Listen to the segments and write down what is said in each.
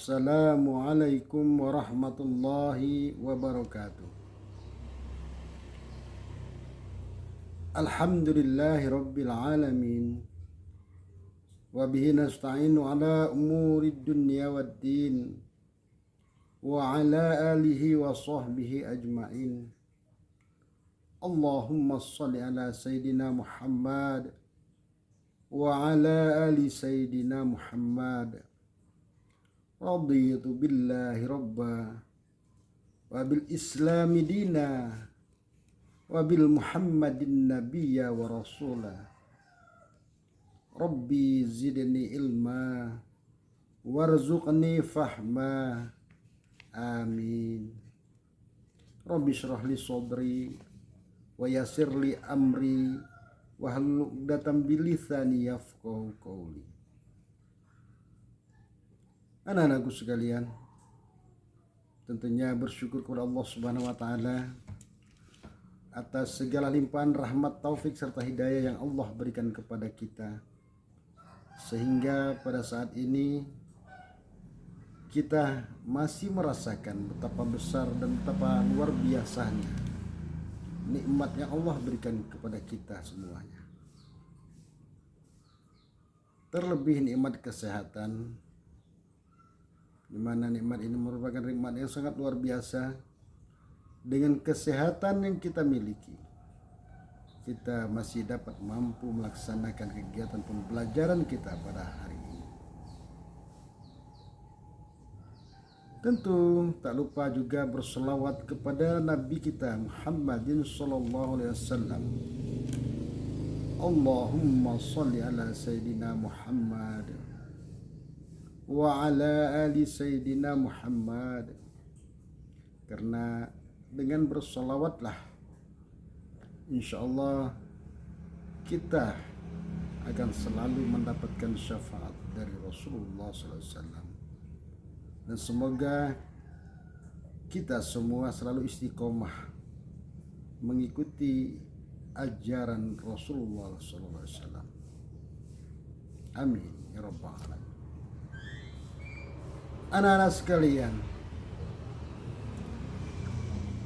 Assalamualaikum warahmatullahi wabarakatuh. Alhamdulillahi rabbil alamin. Wabihi nasta'inu ala umurid dunya waddin. Wa ala alihi wa sahbihi ajma'in. Allahumma salli ala Sayyidina Muhammad wa ala ali Sayyidina Muhammad. Raditu billahi rabba wa bil islami dina wa bil muhammadin nabiyya wa rasula. Rabbi zidni ilma warzuqni fahma. Amin. Rabbi syrah li sadri wa yassir li amri wa hlul 'uqdatam min lisani yafqahu qawli. Anak-anakku sekalian, tentunya bersyukur kepada Allah Subhanahu wa taala atas segala limpahan rahmat, taufik serta hidayah yang Allah berikan kepada kita, sehingga pada saat ini kita masih merasakan betapa besar dan betapa luar biasanya nikmat yang Allah berikan kepada kita semuanya. Terlebih nikmat kesehatan, di mana nikmat ini merupakan nikmat yang sangat luar biasa. Dengan kesehatan yang kita miliki, kita masih dapat mampu melaksanakan kegiatan pembelajaran kita pada hari ini. Tentu tak lupa juga berselawat kepada Nabi kita Muhammadin sallallahu alaihi wasallam. Allahumma salli ala Sayyidina Muhammad wa ala ali Sayyidina Muhammad. Karena dengan bersolawatlah insyaallah kita akan selalu mendapatkan syafaat dari Rasulullah SAW. Dan semoga kita semua selalu istiqomah mengikuti ajaran Rasulullah SAW. Amin ya rabbal alamin. Anak-anak sekalian,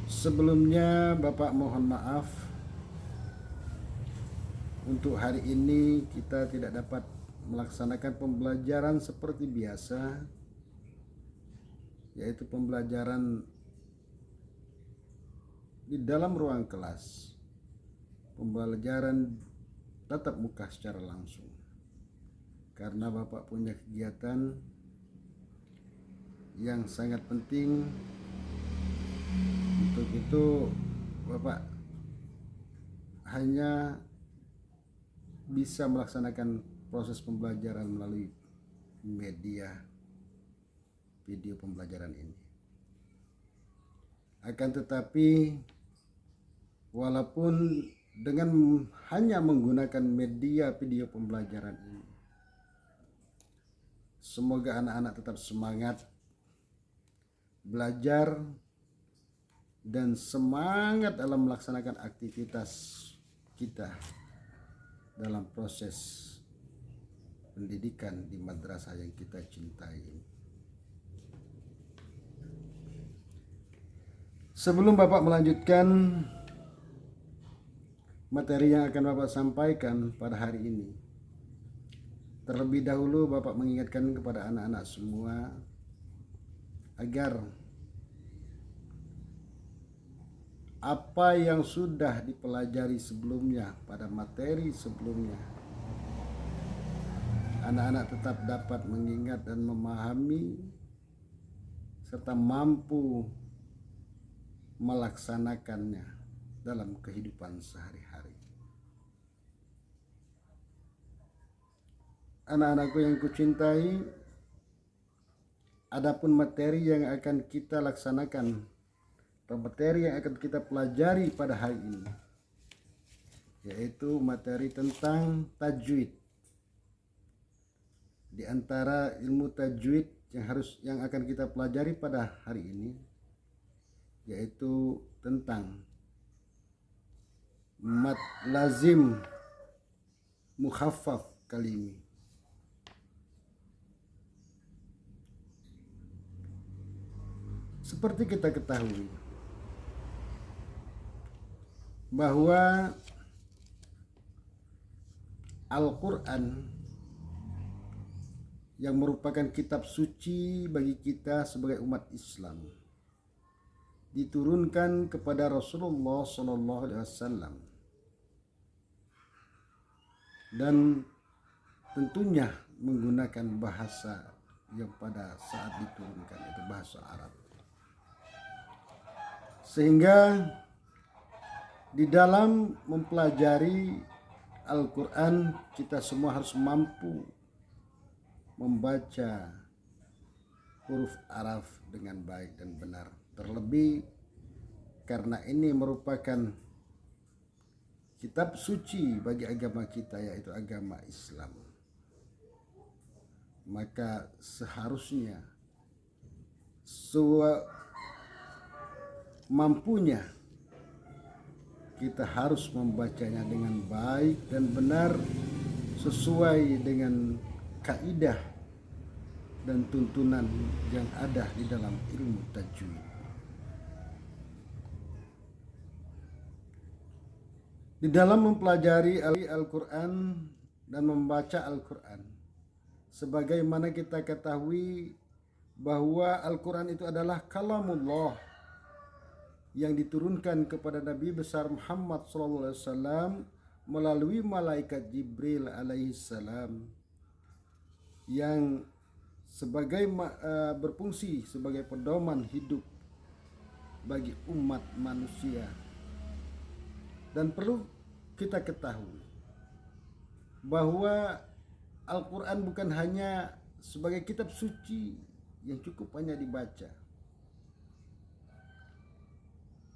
sebelumnya Bapak mohon maaf untuk hari ini kita tidak dapat melaksanakan pembelajaran seperti biasa, yaitu pembelajaran di dalam ruang kelas, pembelajaran tatap muka secara langsung, karena Bapak punya kegiatan yang sangat penting. Untuk itu Bapak hanya bisa melaksanakan proses pembelajaran melalui media video pembelajaran ini. Akan tetapi walaupun dengan hanya menggunakan media video pembelajaran ini, semoga anak-anak tetap semangat belajar dan semangat dalam melaksanakan aktivitas kita dalam proses pendidikan di madrasah yang kita cintai. Sebelum Bapak melanjutkan materi yang akan Bapak sampaikan pada hari ini, terlebih dahulu Bapak mengingatkan kepada anak-anak semua agar apa yang sudah dipelajari sebelumnya pada materi sebelumnya, anak-anak tetap dapat mengingat dan memahami serta mampu melaksanakannya dalam kehidupan sehari-hari. Anak-anakku yang kucintai, adapun materi yang akan kita laksanakan, materi yang akan kita pelajari pada hari ini, yaitu materi tentang tajwid. Di antara ilmu tajwid yang akan kita pelajari pada hari ini, yaitu tentang mad lazim mukhaffaf kalimi. Seperti kita ketahui bahwa Al-Quran yang merupakan kitab suci bagi kita sebagai umat Islam diturunkan kepada Rasulullah SAW, dan tentunya menggunakan bahasa yang pada saat diturunkan itu bahasa Arab, sehingga di dalam mempelajari Al-Quran kita semua harus mampu membaca huruf Arab dengan baik dan benar. Terlebih karena ini merupakan kitab suci bagi agama kita, yaitu agama Islam. Maka seharusnya mampunya kita harus membacanya dengan baik dan benar sesuai dengan kaidah dan tuntunan yang ada di dalam ilmu tajwid. Di dalam mempelajari Al-Quran dan membaca Al-Quran, sebagaimana kita ketahui bahwa Al-Quran itu adalah kalamullah yang diturunkan kepada Nabi besar Muhammad SAW melalui malaikat Jibril alaihissalam, yang berfungsi sebagai pedoman hidup bagi umat manusia. Dan perlu kita ketahui bahwa Al-Quran bukan hanya sebagai kitab suci yang cukup hanya dibaca.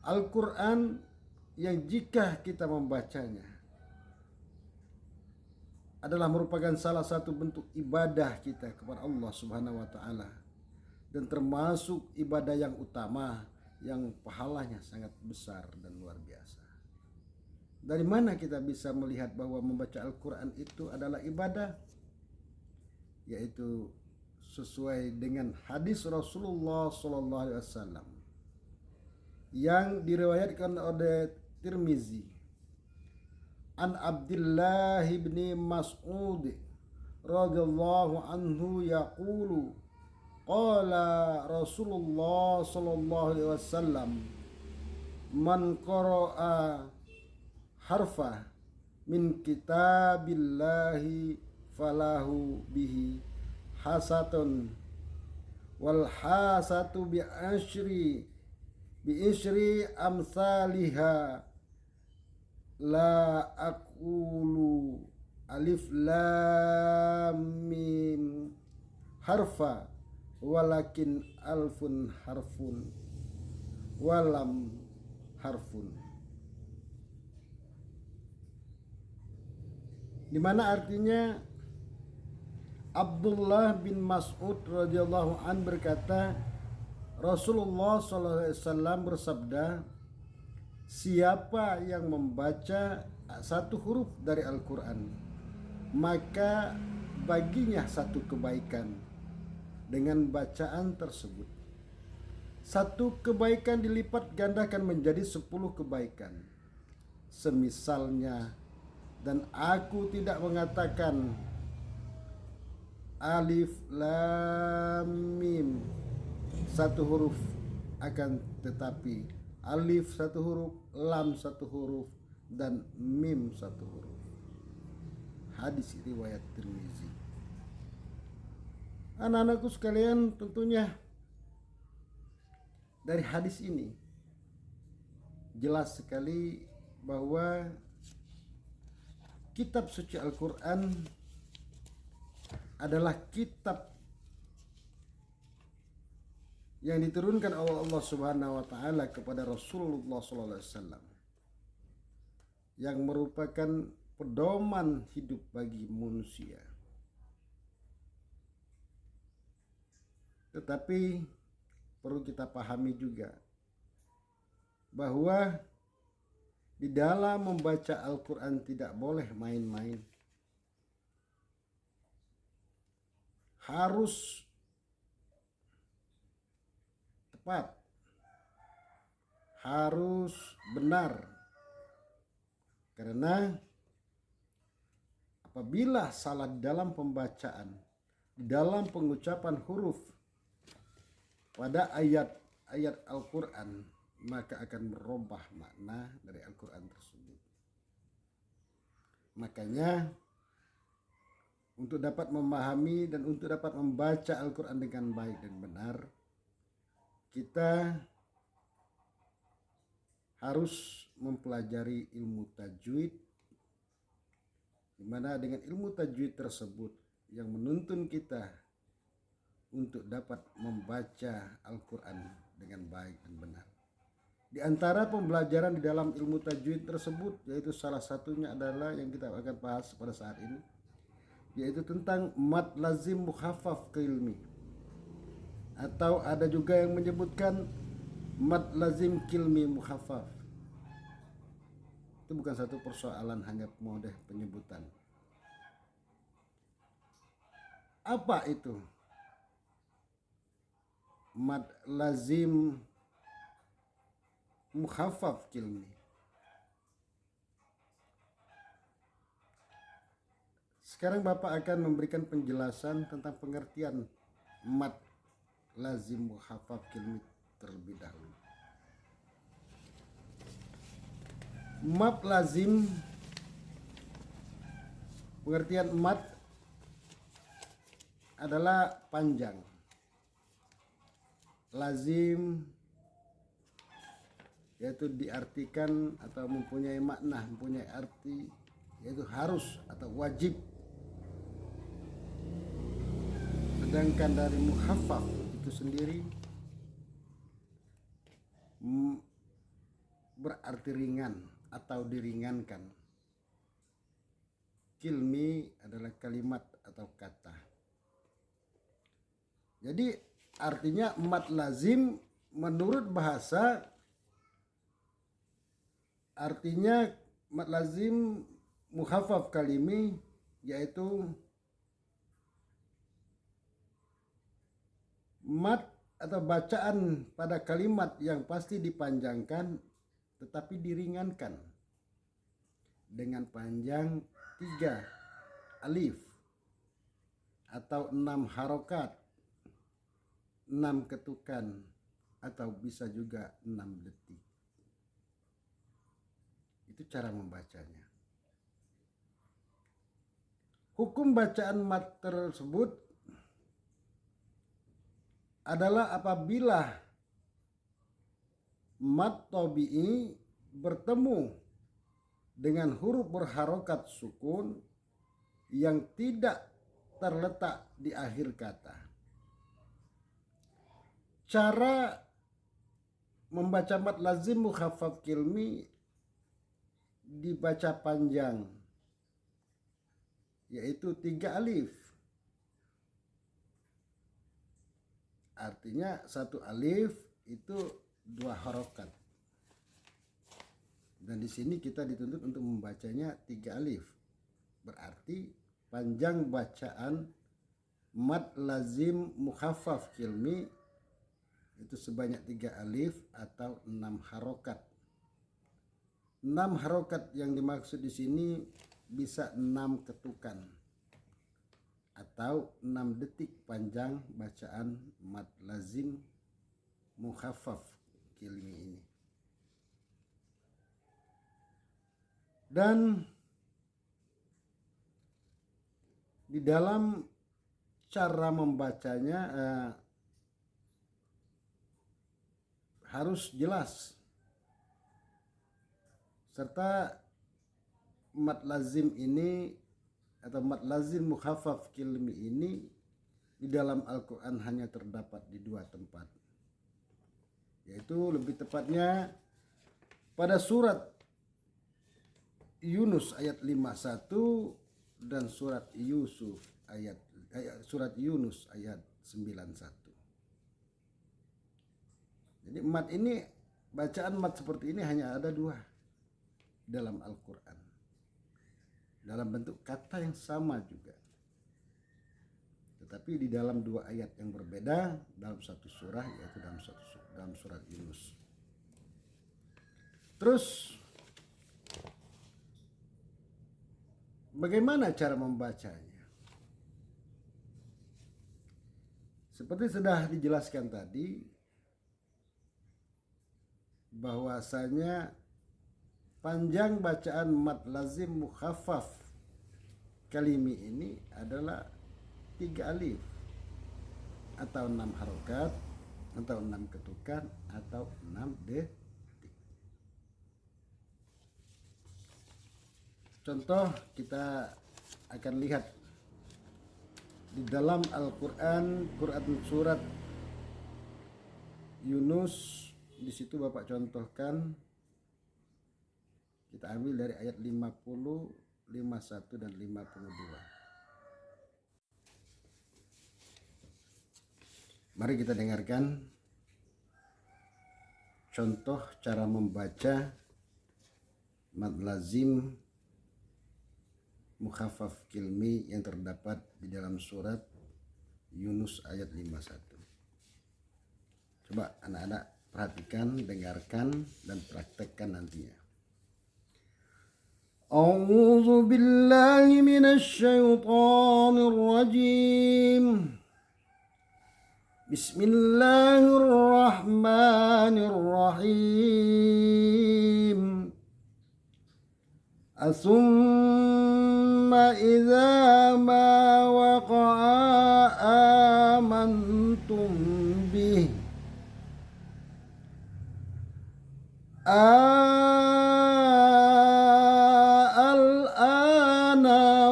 Al-Quran yang jika kita membacanya adalah merupakan salah satu bentuk ibadah kita kepada Allah Subhanahu wa taala, dan termasuk ibadah yang utama yang pahalanya sangat besar dan luar biasa. Dari mana kita bisa melihat bahwa membaca Al-Quran itu adalah ibadah? Yaitu sesuai dengan hadis Rasulullah SAW yang diriwayatkan oleh Tirmizi an Abdullah bin Mas'ud radhiyallahu anhu yaqulu qala Rasulullah sallallahu alaihi wasallam man qara'a harfa min kitabillahi falahu bihi hasatun wal hasatu bi ishri amsalihha la aqulu alif lam mim harfa walakin alfun harfun walam harfun, di mana artinya Abdullah bin Mas'ud radhiyallahu an berkata, Rasulullah SAW bersabda, siapa yang membaca satu huruf dari Al-Quran, maka baginya satu kebaikan dengan bacaan tersebut. Satu kebaikan dilipat gandakan menjadi 10 kebaikan. Semisalnya, dan aku tidak mengatakan alif lam mim satu huruf, akan tetapi alif satu huruf, lam satu huruf, dan mim satu huruf. Hadis riwayat Tirmizi. Anak-anakku sekalian, tentunya dari hadis ini jelas sekali bahwa kitab suci Al-Quran adalah kitab yang diturunkan oleh Allah Subhanahu wa taala kepada Rasulullah sallallahu alaihi wasallam, yang merupakan pedoman hidup bagi manusia. Tetapi perlu kita pahami juga bahwa di dalam membaca Al-Quran tidak boleh main-main. Harus tepat harus benar. Karena apabila salah dalam pembacaan, dalam pengucapan huruf pada ayat-ayat Al-Quran, maka akan merubah makna dari Al-Quran tersebut. Makanya untuk dapat memahami dan untuk dapat membaca Al-Quran dengan baik dan benar, kita harus mempelajari ilmu tajwid, di mana dengan ilmu tajwid tersebut yang menuntun kita untuk dapat membaca Al-Quran dengan baik dan benar. Di antara pembelajaran di dalam ilmu tajwid tersebut, yaitu salah satunya adalah yang kita akan bahas pada saat ini, yaitu tentang mad lazim mukhaffaf kilmi, atau ada juga yang menyebutkan mad lazim kilmi mukhaffaf. Itu bukan satu persoalan, hanya model penyebutan. Apa itu mad lazim mukhaffaf kilmi? Sekarang Bapak akan memberikan penjelasan tentang pengertian mad lazim mukhaffaf kilmi terlebih dahulu. Mad lazim, pengertian mad adalah panjang. Lazim yaitu diartikan atau mempunyai makna, mempunyai arti, yaitu harus atau wajib. Sedangkan dari mukhaffaf itu sendiri berarti ringan atau diringankan. Kilmi adalah kalimat atau kata. Jadi artinya mad lazim menurut bahasa, artinya mad lazim mukhaffaf kalimi, yaitu mad atau bacaan pada kalimat yang pasti dipanjangkan tetapi diringankan dengan panjang 3 alif atau 6 harokat, 6 ketukan, atau bisa juga 6 detik. Itu cara membacanya. Hukum bacaan mad tersebut adalah apabila mad tabi'i bertemu dengan huruf berharokat sukun yang tidak terletak di akhir kata. Cara membaca mad lazim mukhaffaf kilmi dibaca panjang, yaitu 3 alif. Artinya 1 alif itu 2 harokat. Dan di sini kita dituntut untuk membacanya 3 alif. Berarti panjang bacaan mad lazim mukhaffaf kilmi itu sebanyak 3 alif atau 6 harokat. 6 harokat yang dimaksud di sini bisa 6 ketukan atau 6 detik panjang bacaan mad lazim mukhaffaf kilmi ini. Dan di dalam cara membacanya harus jelas, serta mad lazim ini atau mad lazim mukhaffaf kilmi ini di dalam Al-Quran hanya terdapat di 2 tempat, yaitu lebih tepatnya pada surat Yunus ayat 51 dan surat Yusuf surat Yunus ayat 91. Jadi mad ini, bacaan mad seperti ini hanya ada 2 dalam Al-Quran, dalam bentuk kata yang sama juga, tetapi di dalam 2 ayat yang berbeda dalam satu surah, yaitu dalam surat Yunus. Terus bagaimana cara membacanya? Seperti sudah dijelaskan tadi, bahwasanya panjang bacaan mad lazim mukhaffaf kalimi ini adalah 3 alif atau 6 harokat atau 6 ketukan atau 6 detik. Contoh kita akan lihat di dalam Al-Quran, Quran surat Yunus. Di situ Bapak contohkan, kita ambil dari ayat 50, 51 dan 52. Mari kita dengarkan contoh cara membaca mad lazim mukhaffaf kilmi yang terdapat di dalam surat Yunus ayat 51. Coba anak-anak perhatikan, dengarkan, dan praktekkan nantinya. A'udzu billahi minasy syaithanir rajim. Bismillahirrahmanirrahim. Asumma idza ma waqa'a amantum bih al-ana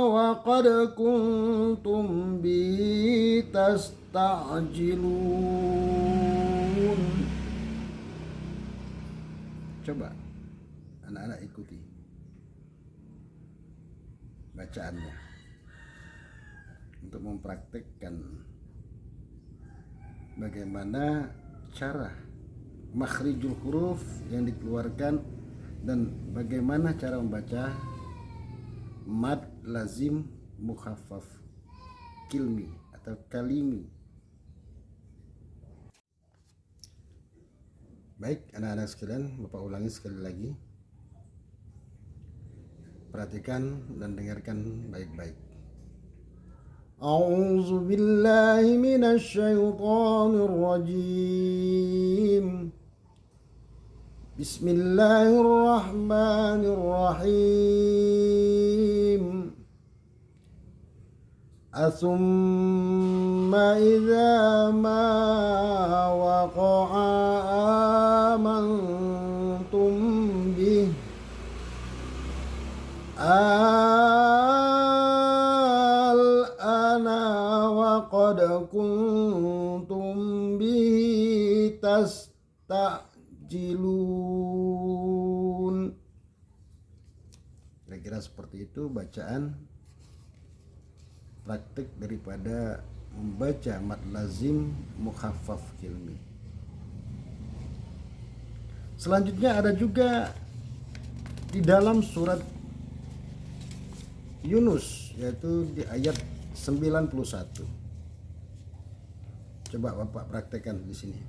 wa qad kuntum bi tasta'jilun. Coba anak-anak ikuti bacaannya untuk mempraktekkan bagaimana cara makhrijul huruf yang dikeluarkan dan bagaimana cara membaca mad lazim mukhaffaf kilmi atau kalimi. Baik anak-anak sekalian, Bapak ulangi sekali lagi. Perhatikan dan dengarkan baik-baik. A'udzu billahi minasy syaithanir rajim. Bismillahirrahmanirrahim. Asumma idza ma waqa'a amantum bih al-ana wa qad kuntum bihi tasta'jilun. Kira-kira seperti itu bacaan praktik daripada membaca mad lazim mukhaffaf kilmi. Selanjutnya ada juga di dalam surat Yunus, yaitu di ayat 91. Coba Bapak praktekkan di sini.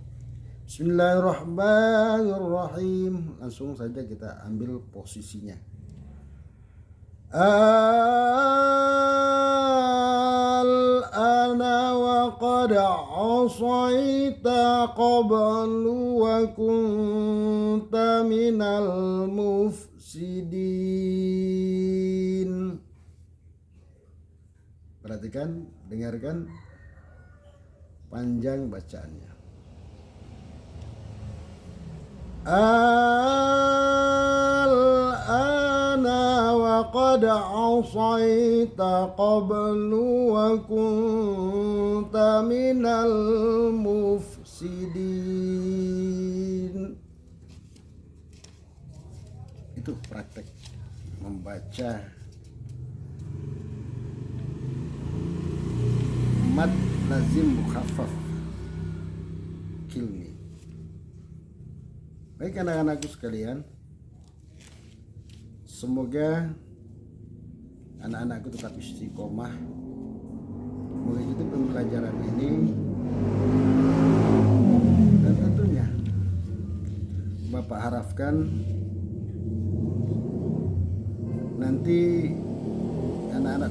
Bismillahirrahmanirrahim. Langsung saja kita ambil posisinya. Al-ana wa qad asaita qablu wa kunta minal mufsidin. Perhatikan, dengarkan panjang bacaannya. Al-ana wa qad asaita qablu wa kunta minal mufsidin. Itu praktek membaca mad lazim mukhaffaf kilmi. Baik anak-anakku sekalian, semoga anak-anakku tetap istiqomah mengikuti pembelajaran ini, dan tentunya Bapak harapkan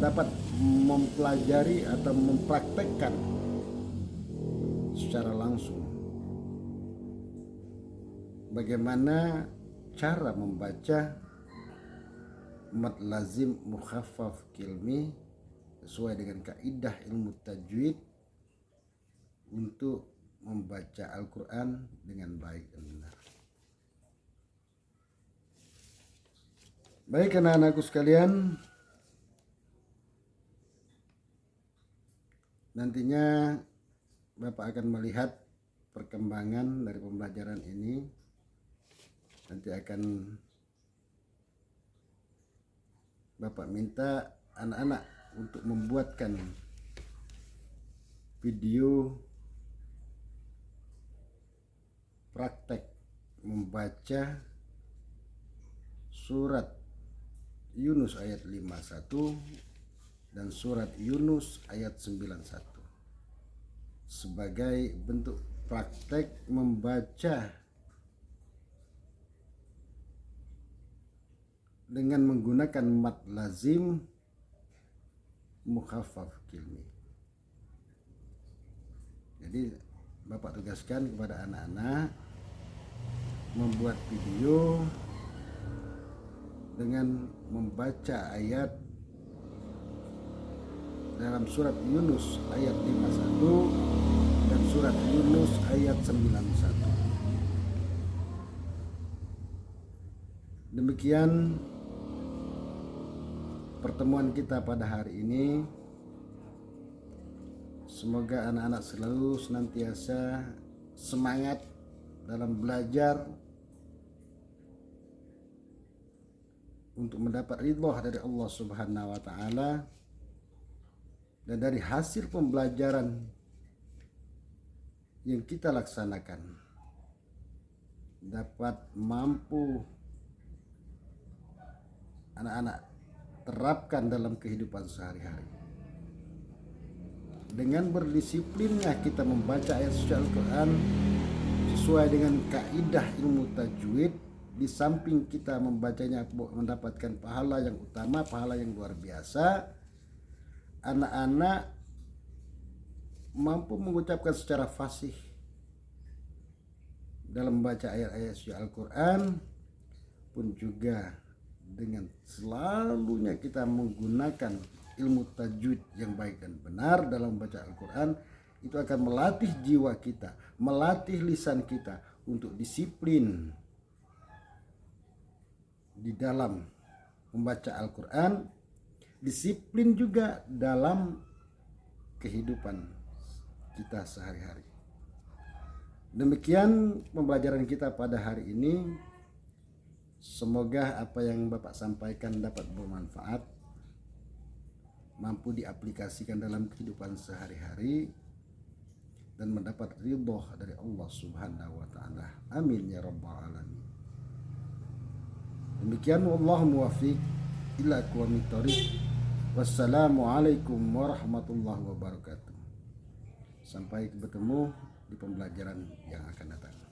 dapat mempelajari atau mempraktekkan secara langsung bagaimana cara membaca mad lazim mukhaffaf kilmi sesuai dengan kaidah ilmu tajwid untuk membaca Al-Quran dengan baik dan benar. Baik anak-anakku sekalian, nantinya Bapak akan melihat perkembangan dari pembelajaran ini. Nanti akan Bapak minta anak-anak untuk membuatkan video praktek membaca surat Yunus ayat 51 dan surat Yunus ayat 91 sebagai bentuk praktek membaca dengan menggunakan mad lazim mukhaffaf kilmi. Jadi Bapak tugaskan kepada anak-anak membuat video dengan membaca ayat dalam surat Yunus ayat 51 dan surat Yunus ayat 91. Demikian pertemuan kita pada hari ini. Semoga anak-anak selalu senantiasa semangat dalam belajar untuk mendapat ridha dari Allah Subhanahu wa taala, dan dari hasil pembelajaran yang kita laksanakan dapat mampu anak-anak terapkan dalam kehidupan sehari-hari. Dengan berdisiplinnya kita membaca ayat suci Al-Quran sesuai dengan kaidah ilmu tajwid, di samping kita membacanya mendapatkan pahala yang utama, pahala yang luar biasa, anak-anak mampu mengucapkan secara fasih dalam membaca ayat-ayat suci Al-Quran, pun juga dengan selalunya kita menggunakan ilmu tajwid yang baik dan benar dalam membaca Al-Quran, itu akan melatih jiwa kita, melatih lisan kita untuk disiplin di dalam membaca Al-Quran, disiplin juga dalam kehidupan kita sehari-hari. Demikian pembelajaran kita pada hari ini. Semoga apa yang Bapak sampaikan dapat bermanfaat, mampu diaplikasikan dalam kehidupan sehari-hari, dan mendapat ridha dari Allah Subhanahu wa taala. Amin ya rabbal alamin. Demikian, wallahu muwaffiq ila aqwamit thoriq. Wassalamualaikum warahmatullahi wabarakatuh. Sampai bertemu di pembelajaran yang akan datang.